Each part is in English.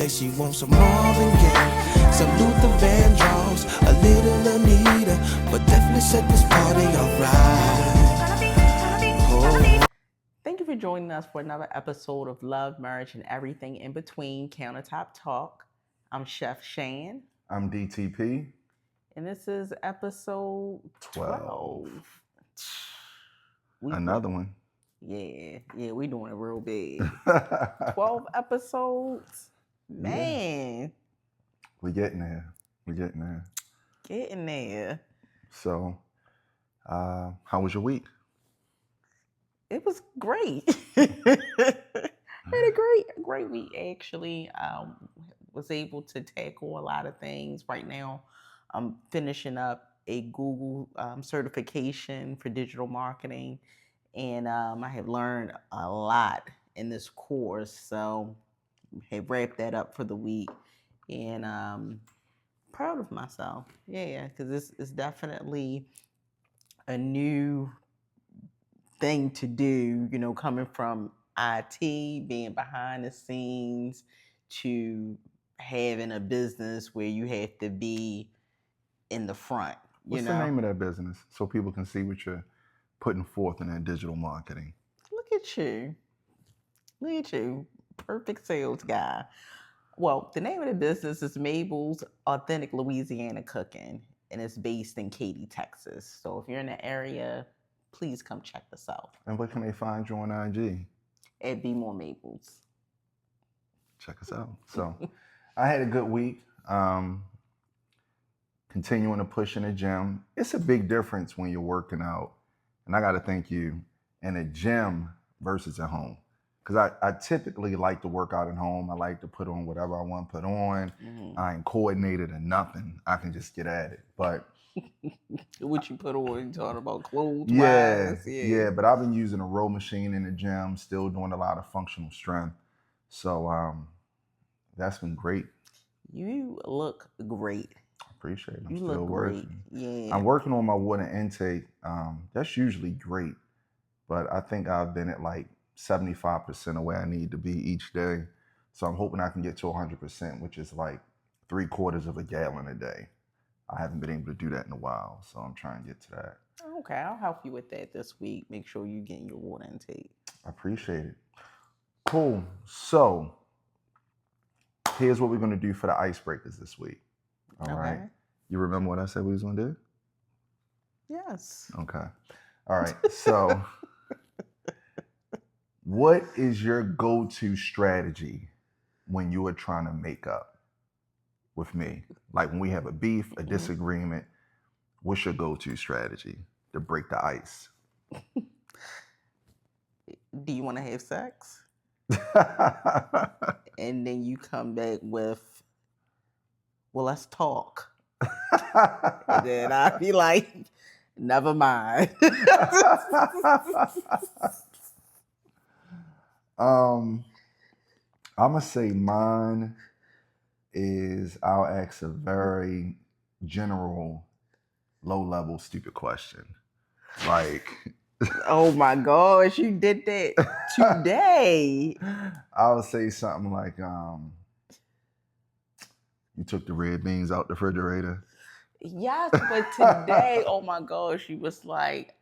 Say she wants some Marvin Gaye, some Luther Vandross, a little Anita, but definitely set this party alright. Oh. Thank you for joining us for another episode of Love, Marriage, and Everything in Between, Countertop Talk. I'm Chef Shan. I'm DTP. And this is episode 12. Another one. Yeah, we're doing it real big. 12 episodes. Man. Yeah. We're getting there. Getting there. So, how was your week? It was great. Had a great week, actually. Was able to tackle a lot of things. Right now, I'm finishing up a Google certification for digital marketing. And I have learned a lot in this course. So I wrapped that up for the week. And proud of myself. Yeah, because this is definitely a new thing to do, you know, coming from IT, being behind the scenes, to having a business where you have to be in the front. What's the name of that business so people can see what you're putting forth in that digital marketing? Look at you. Perfect sales guy. Well, the name of the business is Mabel's Authentic Louisiana Cooking, and it's based in Katy, Texas. So if you're in the area, please come check this out. And where can they find you on IG? At Be More Mabel's. Check us out. So I had a good week. Continuing to push in the gym. It's a big difference when you're working out. And I got to thank you, in a gym versus at home. Because I typically like to work out at home. I like to put on whatever I want to put on. Mm-hmm. I ain't coordinated or nothing. I can just get at it. But what you put on, you talking about clothes? Yeah, but I've been using a row machine in the gym, still doing a lot of functional strength. So that's been great. You look great. Appreciate it. I'm still working. Yeah. I'm working on my water intake. That's usually great, but I think I've been at like 75% of where I need to be each day. So I'm hoping I can get to 100%, which is like 3/4 of a gallon a day. I haven't been able to do that in a while, so I'm trying to get to that. Okay, I'll help you with that this week. Make sure you're getting your water intake. I appreciate it. Cool. So here's what we're going to do for the icebreakers this week. All right. You remember what I said we was going to do? Yes. Okay. All right. So what is your go-to strategy when you are trying to make up with me? Like when we have a beef, a disagreement, what's your go-to strategy to break the ice? Do you want to have sex? And then you come back with, well, let's talk. And then I'd be like, never mind. I'm going to say mine is I'll ask a very general, low-level, stupid question. Like... Oh my gosh, you did that today. I would say something like, you took the red beans out the refrigerator. Yes, but today, oh my gosh, you was like,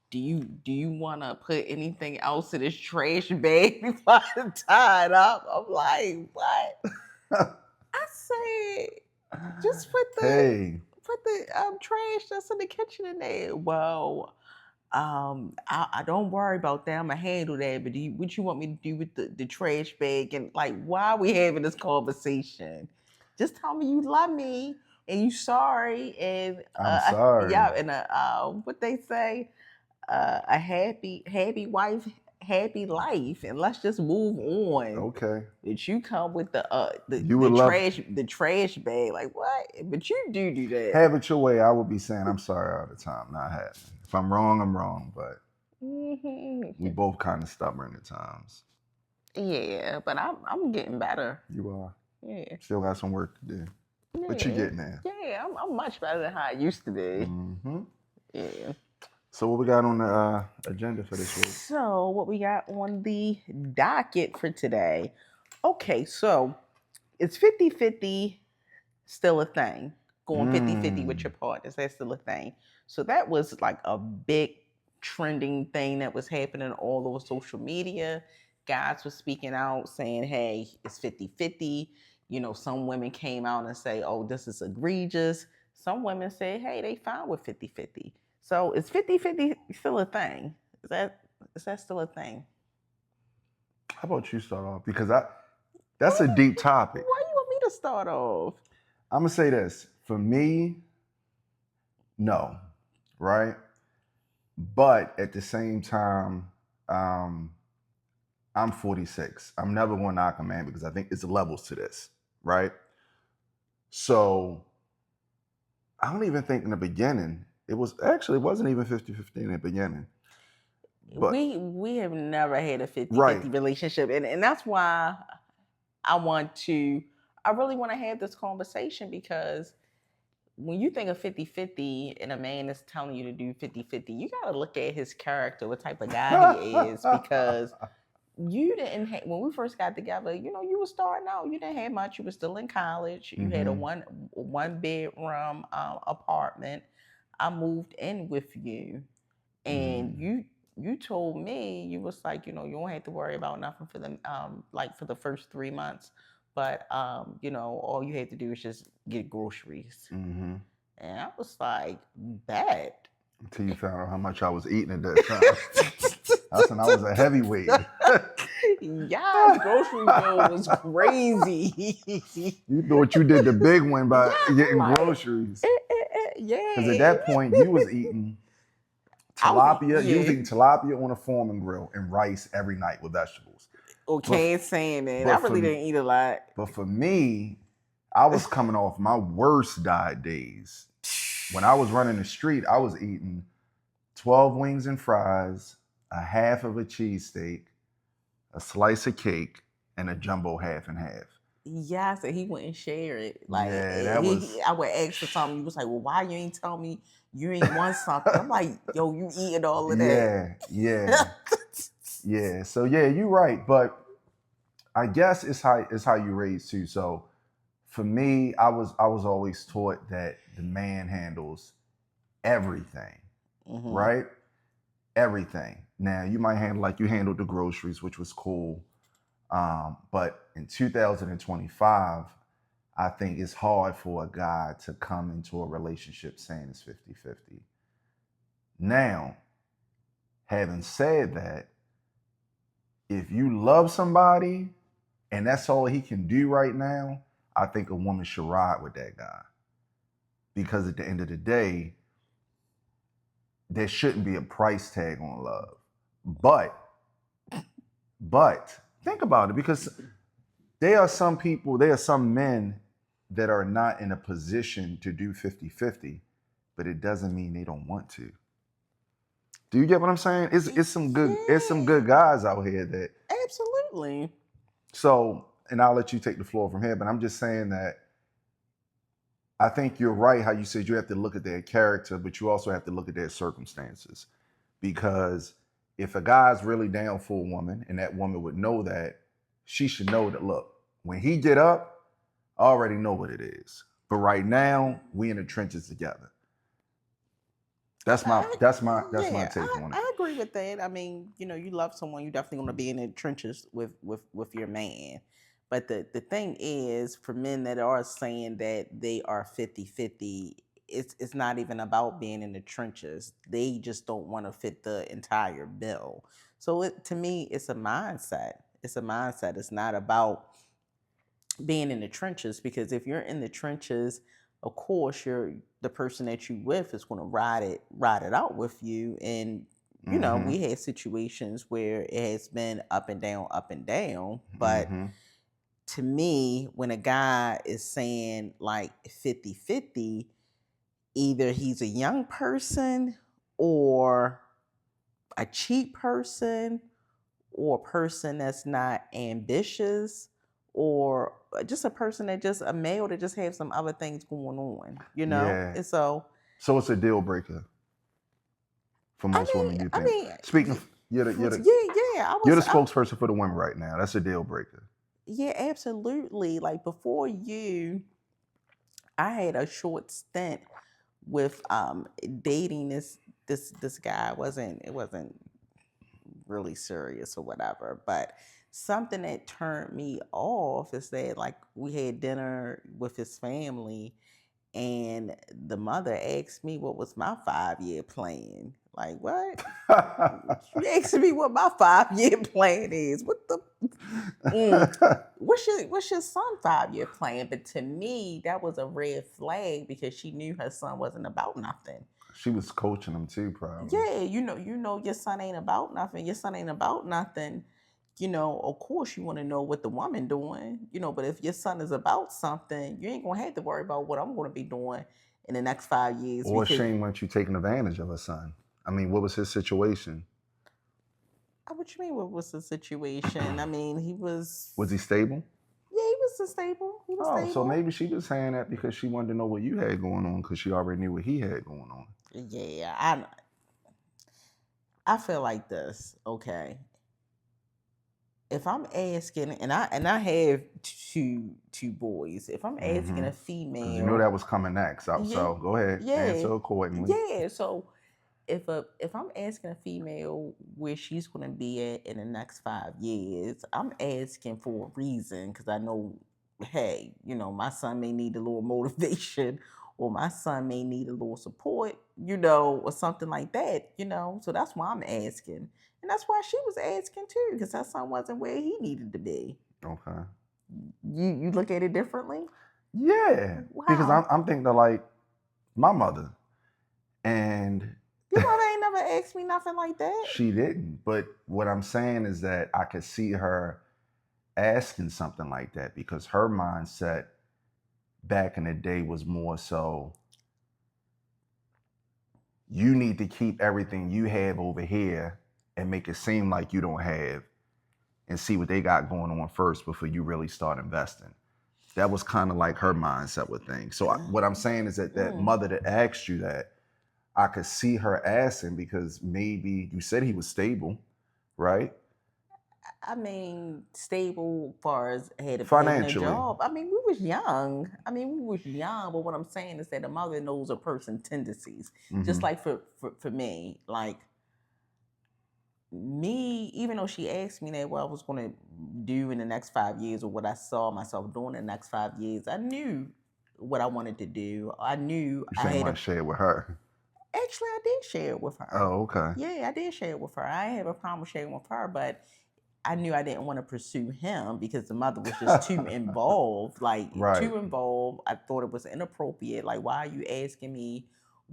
do you want to put anything else in this trash bag before I tie it up? I'm like, what? I said, just put the trash that's in the kitchen in there. Well, I don't worry about that. I'm gonna handle that. But what you want me to do with the trash bag? And like, why are we having this conversation? Just tell me you love me and you sorry. And I'm sorry. Yeah, and what they say, a happy wife, happy life, and let's just move on. Okay. But you come with the trash bag, like what? But you do that. Have it your way. I would be saying I'm sorry all the time, not happening. If I'm wrong, I'm wrong. But we both kind of stubborn at times. Yeah, but I'm getting better. You are. Yeah. Still got some work to do. Yeah. But you're getting there. Yeah, I'm much better than how I used to be. Mm-hmm. Yeah. So what we got on the agenda for this week? So what we got on the docket for today, Okay, so it's 50-50 still a thing. Going 50-50 with your Mm. partners, that's still a thing. So that was like a big trending thing that was happening all over social media. Guys were speaking out saying, hey, it's 50-50. You know, some women came out and say, oh, this is egregious. Some women say, hey, they fine with 50-50. So is 50-50 still a thing? Is that still a thing? How about you start off? Because that's Why a deep you, topic. why you want me to start off? I'm gonna say this. For me, no, right? But at the same time, um, I'm 46. I'm never going to knock a man because I think it's levels to this, right? So I don't even think in the beginning, it wasn't even 50-50 in the beginning. But We have never had a 50 right. 50 relationship, and that's why I want to I really want to have this conversation, because when you think of 50-50 and a man is telling you to do 50-50, you got to look at his character, what type of guy he is, because you didn't have, when we first got together, you were starting out, you didn't have much, you were still in college, you had a Mhm. one bedroom apartment. I moved in with you, and Mhm. you told me, you was like, you don't have to worry about nothing for them, like for the first 3 months, but all you had to do is just get groceries. Mhm. And I was like, bad. Until you found out how much I was eating at that time. That's when I was a heavyweight. Yes, grocery bill was crazy. You thought you did the big one by Yeah, I'm getting like, groceries. Because at yeah. that point, you was eating I was eating, tilapia. You was yeah. eating tilapia on a foreman grill and rice every night with vegetables. But Okay, saying that. I but really for didn't eat a lot. but for me, I was coming off my worst diet days. When I was running the street, I was eating 12 wings and fries, a half of a cheesesteak, a slice of cake, and a jumbo half and half. Yes, and he wouldn't share it. Like Yeah, that was. I would ask for something. You was like, "Well, why you ain't tell me you ain't want something?" I'm like, "Yo, you eating all of that?" Yeah, yeah, yeah. So yeah, you're right. But I guess it's how you raised too. So for me, I was always taught that the man handles everything, Hmm. right? Everything. Now you might handle like you handled the groceries, which was cool. But in 2025, I think it's hard for a guy to come into a relationship saying it's 50-50. Now, having said that, if you love somebody and that's all he can do right now, I think a woman should ride with that guy. Because at the end of the day, there shouldn't be a price tag on love. But think about it, because there are some men that are not in a position to do 50-50, but it doesn't mean they don't want to. Do you get what I'm saying? It's some good Yeah, guys out here that. absolutely. So, and I'll let you take the floor from here, but I'm just saying that I think you're right how you said you have to look at their character, but you also have to look at their circumstances. Because if a guy's really down for a woman and that woman would know that, she should know that, look, when he get up, I already know what it is. But right now, we in the trenches together. That's my I, that's my that's my yeah, take on it. I agree with that. I mean, you love someone, you definitely want to be in the trenches with your man. But the thing is, for men that are saying that they are 50-50, it's not even about being in the trenches. They just don't want to fit the entire bill. So to me, it's a mindset. It's a mindset. It's not about being in the trenches, because if you're in the trenches, of course you're the person that you with is going to ride it out with you. And Mm-hmm. we had situations where it has been up and down, but Mm-hmm. to me, when a guy is saying like 50-50, either he's a young person, or a cheap person, or a person that's not ambitious, or just a person that just a male that just have some other things going on. Yeah. And so, So it's a deal breaker for most women, you I think. mean, Speaking of, you're the yeah, yeah. you're the spokesperson for the women right now. That's a deal breaker. Yeah, absolutely. Like before you, I had a short stint with dating this guy. It wasn't really serious or whatever, but something that turned me off is that like we had dinner with his family and the mother asked me what was my 5 year plan. Like what? She asked me what my 5 year plan is. What the what's your son 5 year plan? But to me, that was a red flag because she knew her son wasn't about nothing. She was coaching him too, probably. Yeah, you know your son ain't about nothing. Your son ain't about nothing. Of course you want to know what the woman doing. But if your son is about something, you ain't gonna have to worry about what I'm gonna be doing in the next 5 years Or because Shane weren't you taking advantage of her son? I mean, what was his situation? what you mean? What was the situation? I mean, he was. Was he stable? Yeah, he was stable. He was Oh, so stable. maybe she was saying that because she wanted to know what you had going on because she already knew what he had going on. Yeah, I feel like this. Okay, if I'm asking, and I have two boys. If I'm asking a Because you know female, that was coming next. yeah, So go ahead, yeah, answer accordingly. yeah. So if I'm asking a female where she's going to be at in the next 5 years, I'm asking for a reason because I know, hey, my son may need a little motivation, or my son may need a little support, or something like that, So that's why I'm asking, and that's why she was asking too, because her son wasn't where he needed to be. Okay. You look at it differently? Yeah, because Wow. I'm thinking of like my mother, and Your mother ain't never asked me nothing like that. she didn't. But what I'm saying is that I could see her asking something like that because her mindset back in the day was more so you need to keep everything you have over here and make it seem like you don't have and see what they got going on first before you really start investing. That was kind of like her mindset with things. So what I'm saying is that Mm. mother that asked you that, I could see her asking because maybe you said he was stable, right? I mean, stable far as having a Financially. job. I mean, we was young. But what I'm saying is that the mother knows a person's tendencies. Just Mm-hmm. like for me, like me, even though she asked me that what I was going to do in the next 5 years or what I saw myself doing in the next 5 years, I knew what I wanted to do. I knew You I saying had want a. to share it with her? Actually, I did share it with her. Oh, okay. Yeah, I did share it with her. I didn't have a problem sharing with her, but I knew I didn't want to pursue him because the mother was just too involved, like Right. too involved. I thought it was inappropriate. Like, why are you asking me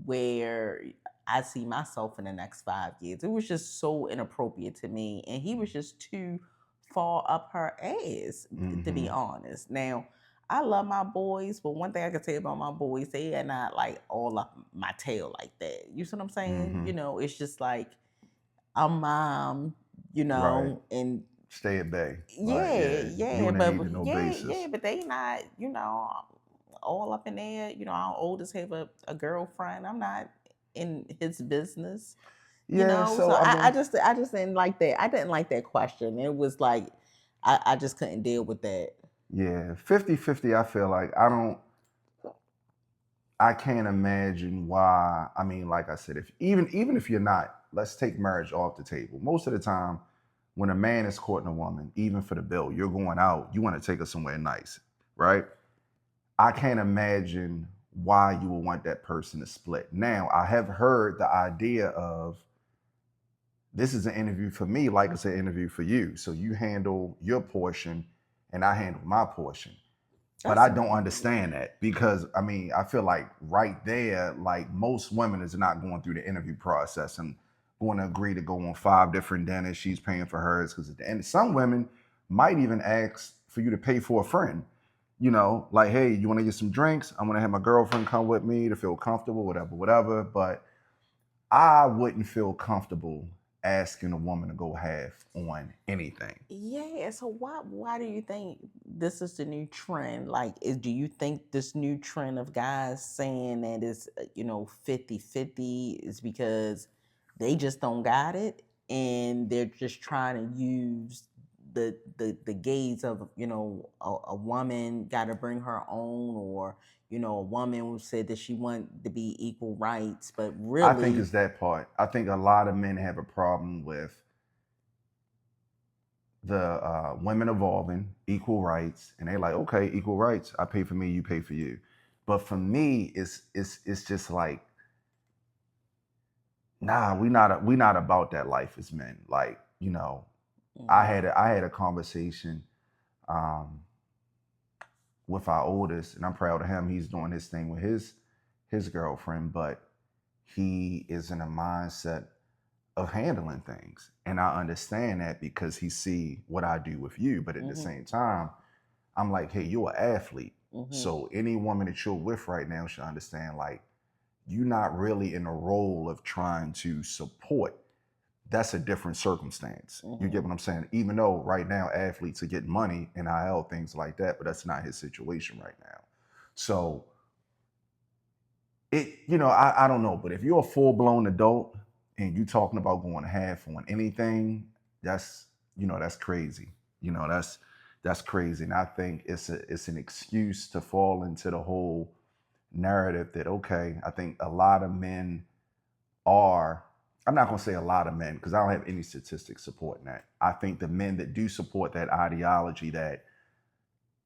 where I see myself in the next 5 years? It was just so inappropriate to me. And he was just too far up her ass, to be Mm-hmm. honest. Now, I love my boys, but one thing I can say about my boys, they are not like all up my tail like that. You see what I'm saying? Mm-hmm. It's just like I'm mom, Right. and Stay at bay. Like, yeah, yeah, yeah, doing it but needed no yeah, yeah, basis. but they not, all up in there. Our oldest have a girlfriend. I'm not in his business, Yeah, So so I I mean, just didn't like that. I didn't like that question. It was like I just couldn't deal with that. yeah, 50-50. I feel like I can't imagine why. I mean, like I said, if even if you're not, let's take marriage off the table. Most of the time, when a man is courting a woman, even for the bill, you're going out, you want to take her somewhere nice, right? I can't imagine why you would want that person to split. Now, I have heard the idea of this is an interview for me, like it's an interview for you. So you handle your portion and I handle my portion. But I That's don't understand that because I mean, I feel like right there, like most women is not going through the interview process and going to agree to go on 5 different dinners. She's paying for hers because at the end, some women might even ask for you to pay for a friend. Like, hey, you want to get some drinks? I'm gonna have my girlfriend come with me to feel comfortable, whatever, whatever. But I wouldn't feel comfortable asking a woman to go half on anything. Yeah, so why do you think this is the new trend? Like, do you think this new trend of guys saying that it's 50-50 is because they just don't got it and they're just trying to use the gaze of, you know, a woman got to bring her own, or, you know, a woman who said that she wanted to be equal rights, but I think really, it's that part. I think a lot of men have a problem with the women evolving, equal rights, and they like, okay, equal rights. I pay for me, you pay for you. But for me, it's just like, nah, we not about that life as men. Like, you know, mhm, I had a conversation um, with our oldest, and I'm proud of him. He's doing his thing with his girlfriend, but he is in a mindset of handling things, and I understand that because he see what I do with you. But at the mhm, same time, I'm like, hey, you're an athlete, mhm, so any woman that you're with right now should understand, like, you're not really in a role of trying to support. That's a different circumstance. You get mhm, what I'm saying? Even though right now athletes are getting money, NIL, things like that, but that's not his situation right now. So it, you know, I don't know, but if you're a full blown adult and you talking about going half on anything, that's, you know, that's crazy. You know, that's crazy. And I think it's an excuse to fall into the whole narrative that, okay, I think a lot of men are, I'm not going to say a lot of men because I don't have any statistics supporting that. I think the men that do support that ideology that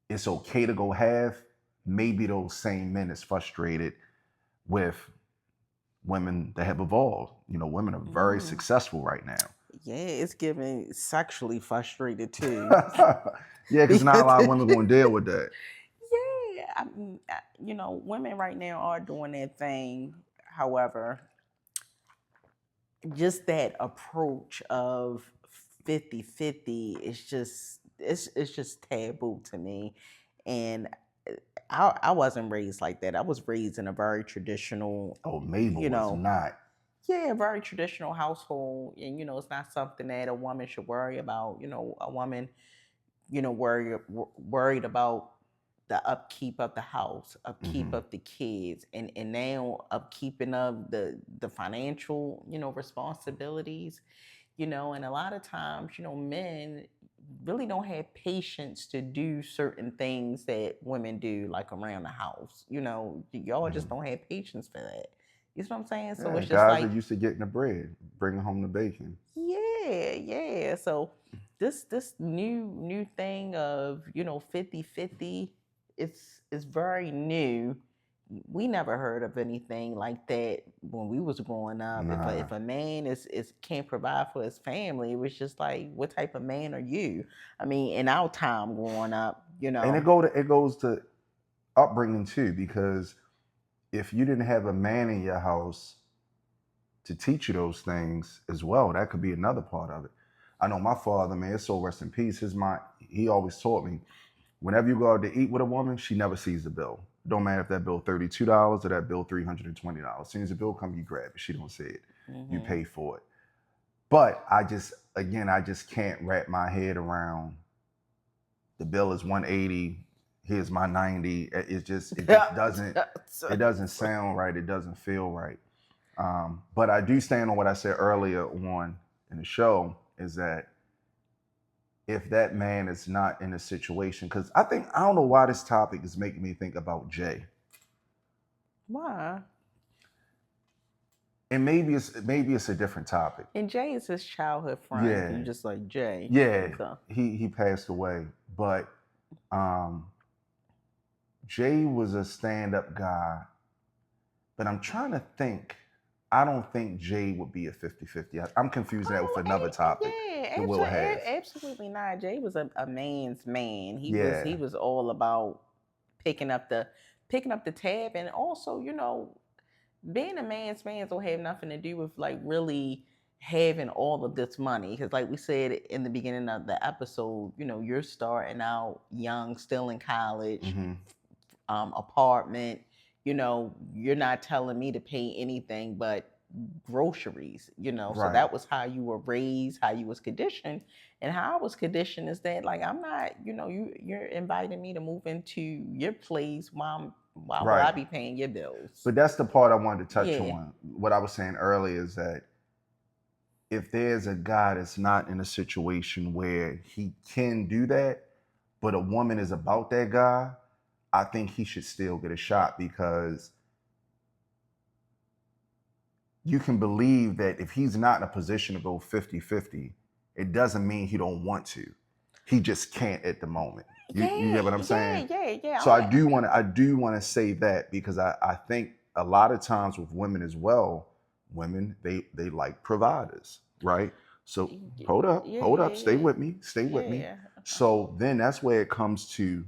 it's okay to go half, maybe those same men is frustrated with women that have evolved. You know, women are very mhm. successful right now. Yeah, it's giving sexually frustrated too. Yeah, because not a Because lot of women going to deal with that. yeah, I mean, you know, women right now are doing their thing. However, just that approach of 50-50 is just, it's just taboo to me. And I wasn't raised like that. I was raised in a very traditional, Oh, Mabel you was know, not. yeah, very traditional household. And, you know, it's not something that a woman should worry about. You know, a woman, you know, worried about the upkeep of the house, upkeep Hmm. of the kids, and now upkeeping of the financial, you know, responsibilities, you know. And a lot of times, you know, men really don't have patience to do certain things that women do, like around the house. You know, y'all just Hmm. don't have patience for that. You see what I'm saying? So Yeah, it's just guys are like, used to getting the bread, bringing home the bacon. yeah, yeah. So this new thing of, you know, 50-50, it's very new. We never heard of anything like that when we was growing up. Nah. If a man is can't provide for his family, it was just like, what type of man are you? I mean, in our time growing up, you And know. it goes to upbringing too, because if you didn't have a man in your house to teach you those things as well, that could be another part of it. I know my father, man, it's so rest in peace. His mind, he always taught me, whenever you go out to eat with a woman, she never sees the bill. Don't matter if that bill $32 or that bill $320. As soon as the bill comes, you grab it. She don't see it. You Hmm. pay for it. But I just, again, I just can't wrap my head around the bill is 180. Here's my 90. It just doesn't, it doesn't sound right. It doesn't feel right. But I do stand on what I said earlier on in the show, is that if that man is not in a situation, because I don't know why this topic is making me think about Jay. Why? And maybe it's a different topic. And Jay is his childhood friend. Yeah, You just like Jay. yeah. Okay. He passed away. But um Jay was a stand-up guy. But I'm trying to think. I don't think Jay would be a 50-50. I'm confusing that with Oh, another topic yeah, that we'll absolutely, have. absolutely not. Jay was a man's man. He Yeah. was all about picking up the picking up the tab, and also, you know, being a man's man don't have nothing to do with like really having all of this money. Because like we said in the beginning of the episode, you know, you're starting out young, still in college, Hmm. apartment. You know, you're not telling me to pay anything but groceries, you know. So Right. that was how you were raised, how you was conditioned. And how I was conditioned is that, like, I'm not, you know, you're inviting me to move into your place while why will I Right. be paying your bills? But that's the part I wanted to touch Yeah. on. What I was saying earlier is that if there's a guy that's not in a situation where he can do that, but a woman is about that guy, I think he should still get a shot, because you can believe that if he's not in a position to go 50-50, it doesn't mean he don't want to. He just can't at the moment. You get what I'm saying? Yeah. So I do want to say that, because I think a lot of times with women as well, women they like providers, right? So hold up, stay with me. Yeah. So then that's where it comes to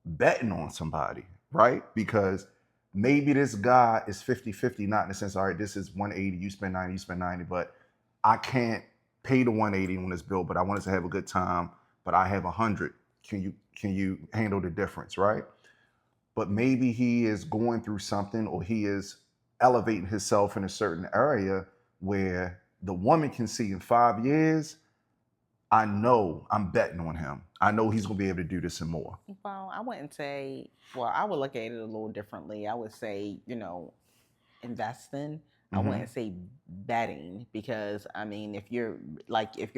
betting on somebody, right? Because maybe this guy is 50-50, not in the sense, all right, this is 180, you spend 90, you spend 90, but I can't pay the 180 on this bill, but I wanted to have a good time, but I have 100. Can you handle the difference, right? But maybe he is going through something, or he is elevating himself in a certain area where the woman can see in 5 years, I know I'm betting on him. I know he's gonna be able to do this and more. Well, I wouldn't say. Well, I would look at it a little differently. I would say, investing. I Mhm. wouldn't say betting, because I mean, if you're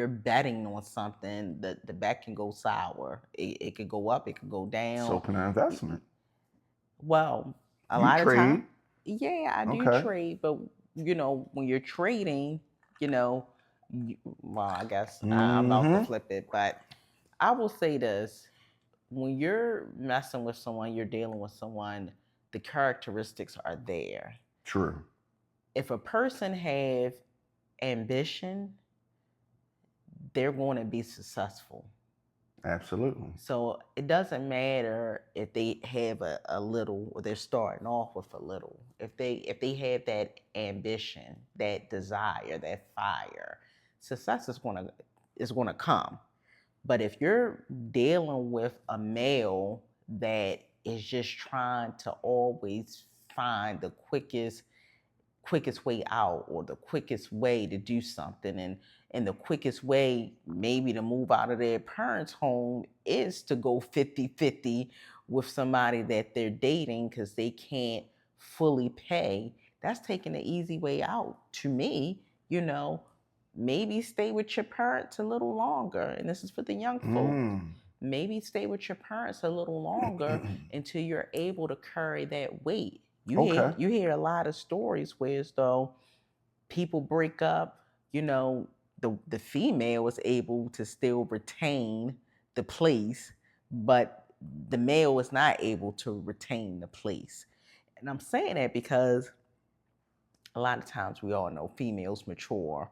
betting on something, the bet can go sour. It could go up, it could go So down. can an investment. Well, a You lot of time, trade. yeah, I do Okay. trade, but when you're trading, you know, well, I guess I'm about to Mm-hmm. flip it, but I will say this: when you're messing with someone, you're dealing with someone, the characteristics are there. True. If a person have ambition, they're going to be successful. Absolutely. So it doesn't matter if they have a little, or they're starting off with a little. If they have that ambition, that desire, that fire, success is gonna come. But if you're dealing with a male that is just trying to always find the quickest way out, or the quickest way to do something, and the quickest way maybe to move out of their parents' home is to go 50-50 with somebody that they're dating because they can't fully pay. That's taking the easy way out. To me, maybe stay with your parents a little longer, and this is for the young folks. Mm. Maybe stay with your parents a little longer until you're able to carry that weight. You hear Okay. you hear a lot of stories where, as though, people break up, the female is able to still retain the place, but the male is not able to retain the place. And I'm saying that because a lot of times we all know females mature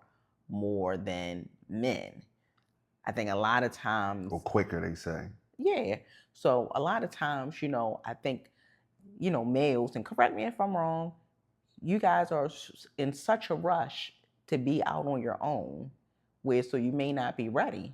more than men. I think a lot of times, Or quicker, they say. yeah. So a lot of times, I think, males, and correct me if I'm wrong, you guys are in such a rush to be out on your own, where so you may not be ready.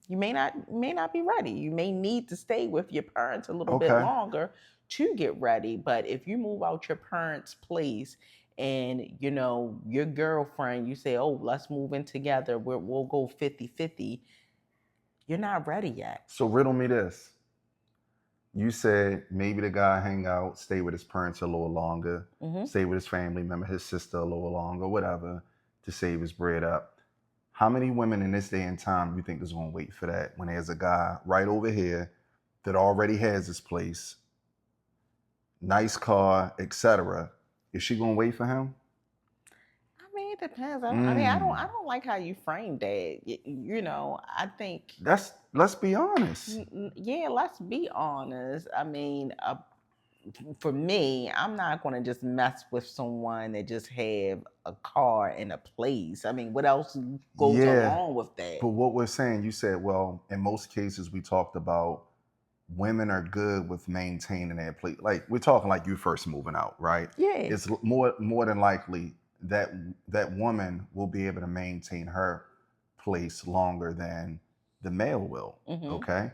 You may not be ready. You may need to stay with your parents a little bit Okay. longer to get ready. But if you move out your parents' place, and your girlfriend, you say, oh, let's move in together, we'll go 50-50, you're not ready yet. So riddle me this. You said maybe the guy hang out, stay with his parents a little longer, Hmm. stay with his family member, his sister a little longer, whatever, to save his bread up. How many women in this day and time you think is going to wait for that, when there's a guy right over here that already has his place, nice car, etc.? Is she going to wait for him? I mean, it depends. I mean, I don't. Mm. I don't like how you framed that. I think. Let's be honest. Yeah, let's be honest. I mean, for me, I'm not going to just mess with someone that just have a car and a place. I mean, what else goes Yeah, along with that? but what we're saying, you said, well, in most cases we talked about women are good with maintaining their place. Like, we're talking like you first moving out, right? Yeah. It's more than likely that that woman will be able to maintain her place longer than the male will. Hmm. Okay.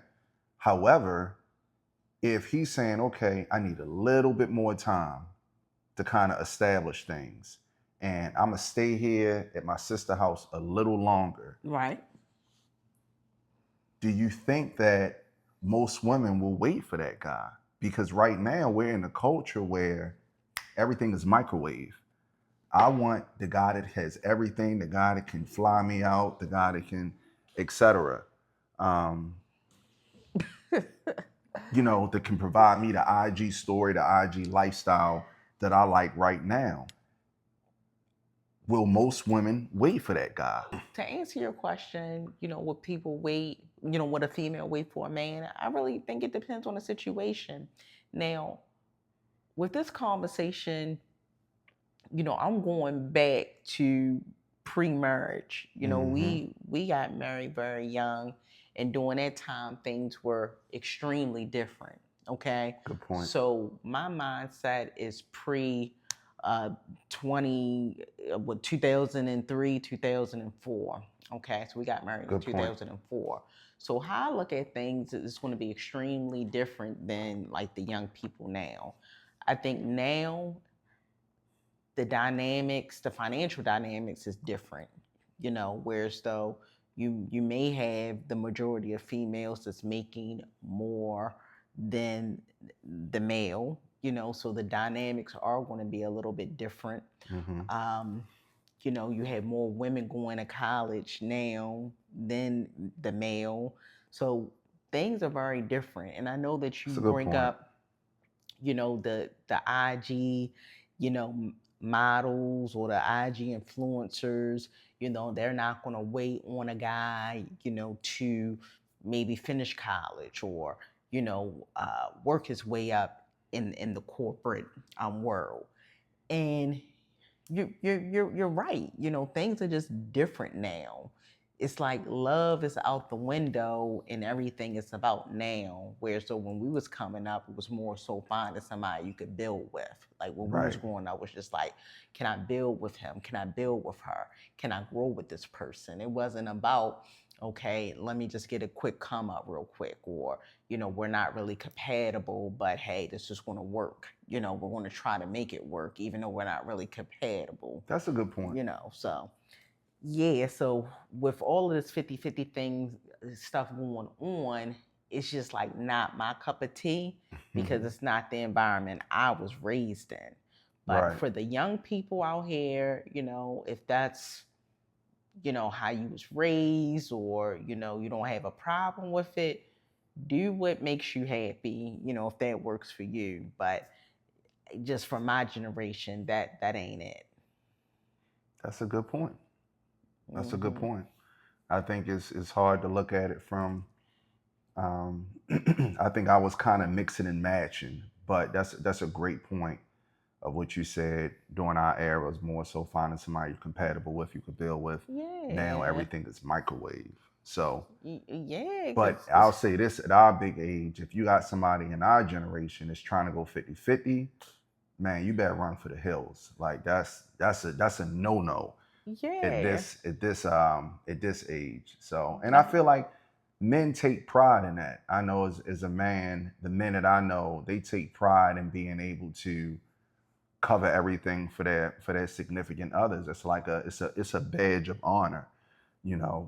However, if he's saying, okay, I need a little bit more time to kind of establish things, and I'm gonna stay here at my sister house a little longer, Right. do you think that most women will wait for that guy? Because right now we're in a culture where everything is microwave. I want the guy that has everything, the guy that can fly me out, the guy that can, etc. Um, that can provide me the IG story, the IG lifestyle that I like right now. Will most women wait for that guy? To answer your question, would people wait, would a female wait for a man? I really think it depends on the situation. Now, with this conversation, I'm going back to pre-marriage. We got married very young, and during that time, things were extremely different. Okay, Good point. so my mindset is pre 20 what 2003 2004. Okay, so we got married Good in point. 2004. So how I look at things is going to be extremely different than like the young people now. I think now the financial dynamics is different. Whereas though you may have the majority of females that's making more than the male, so the dynamics are going to be a little bit different. Mm-hmm. You have more women going to college now than the male, so things are very different. And I know that you That's a good bring point. up the IG, models or the IG influencers, they're not going to wait on a guy, to maybe finish college or, work his way up in the corporate world. And you're right. Things are just different now. It's like love is out the window and everything is about now. Where so when we was coming up, it was more so finding somebody you could build with. Like when we was Right. growing up, it was just like, can I build with him? Can I build with her? Can I grow with this person? It wasn't about, okay, let me just get a quick come up real quick, or we're not really compatible, but hey, this is going to work. We're going to try to make it work, even though we're not really compatible. That's a good point. So yeah, so with all of this 50-50 things, stuff going on, it's just like not my cup of tea because it's not the environment I was raised in. But Right. for the young people out here, if that's how you was raised, or you don't have a problem with it, do what makes you happy, if that works for you. But just for my generation, that ain't it. That's a good point. That's a good Mm-hmm. point. I think it's hard to look at it from. I think I was kind of mixing and matching, but that's a great point of what you said. During our era, it was more so finding somebody you're compatible with, you could build with. Now Yeah. everything is microwave. So, Yeah. but I'll say this: at our big age, if you got somebody in our generation that's trying to go 50-50, man, you better run for the hills. Like that's a no-no at Yeah. this age. So, and I feel like men take pride in that. I know as a man, the men that I know, they take pride in being able to cover everything for their significant others. It's like it's a badge of honor,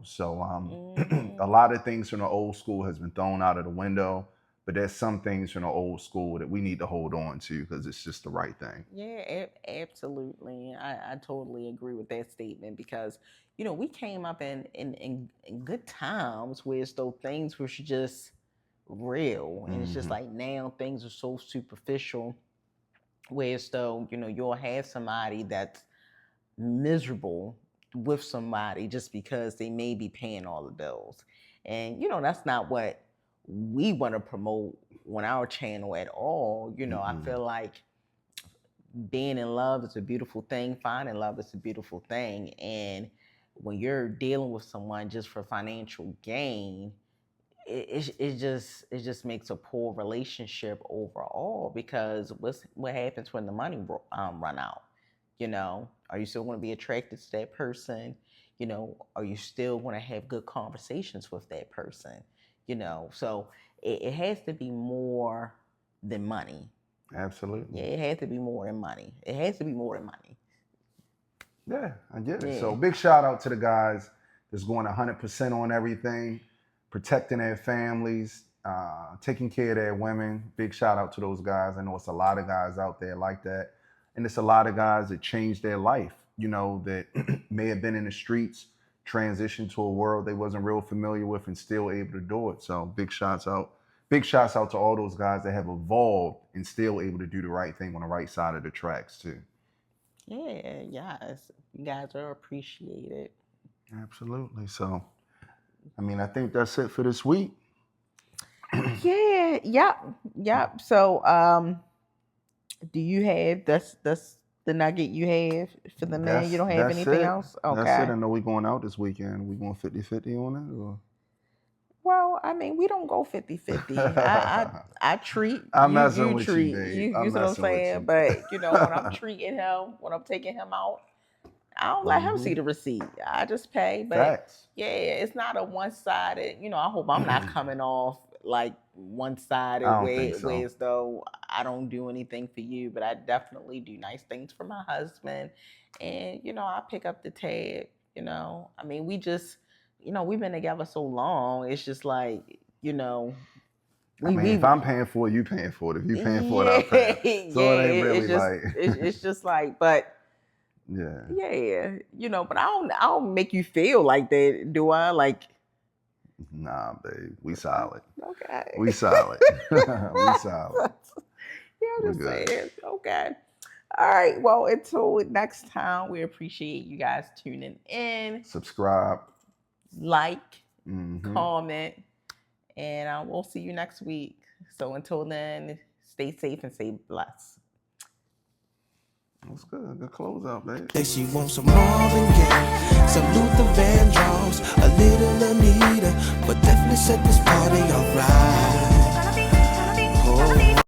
So Mm-hmm. a lot of things from the old school has been thrown out of the window, but there's some things from the old school that we need to hold on to because it's just the right thing. Yeah, absolutely. I totally agree with that statement because, we came up in good times where as though things were just real. And it's just Hmm. like now things are so superficial where as though, you'll have somebody that's miserable with somebody just because they may be paying all the bills. And that's not what we want to promote on our channel at all. I Mm-mm. feel like being in love is a beautiful thing, finding love is a beautiful thing. And when you're dealing with someone just for financial gain, it just makes a poor relationship overall because what happens when the money run out? Are you still going to be attracted to that person? Are you still going to have good conversations with that person? So it has to be more than money. Absolutely. Yeah, it has to be more than money. It has to be more than money. Yeah, I get it. Yeah. So big shout out to the guys that's going 100% on everything, protecting their families, taking care of their women. Big shout out to those guys. I know it's a lot of guys out there like that. And it's a lot of guys that changed their life, you know, that may have been in the streets, transitioned to a world they wasn't real familiar with, and still able to do it. So big shots out to all those guys that have evolved and still able to do the right thing on the right side of the tracks too. Yeah, yes. You guys are appreciated. Absolutely. So, I mean, I think that's it for this week. Yeah, yep. So, do you have that's the nugget you have for the man? You don't have anything else? Okay. That's it. I know we're going out this weekend. We going 50-50 on it? Or? Well, I mean, we don't go 50-50. I treat. I'm you, messing you with treat. you, babe. You I'm see what I'm messing with saying? you. But when I'm treating him, when I'm taking him out, I don't let him see the receipt. I just pay. But Facts. yeah, it's not a one-sided. I hope I'm not coming off like one-sided I don't think so. way as though I don't do anything for you, but I definitely do nice things for my husband. And I pick up the tab. I mean, we just we've been together so long. It's just like if I'm paying for it, you paying for it. If you paying for it, I'm paying. So it ain't really it's just like, but yeah, but I don't make you feel like that, do I? Like, nah, babe, we solid. Okay, we solid. We solid. Yeah, I'm just saying. Okay. All right. Well, until next time, we appreciate you guys tuning in. Subscribe, like, comment, and we'll see you next week. So until then, stay safe and stay blessed. That's good. Good closeout, babe. That she wants some Marvin Gaye, some Luther Vandross, a little Anita, but definitely set this party alright.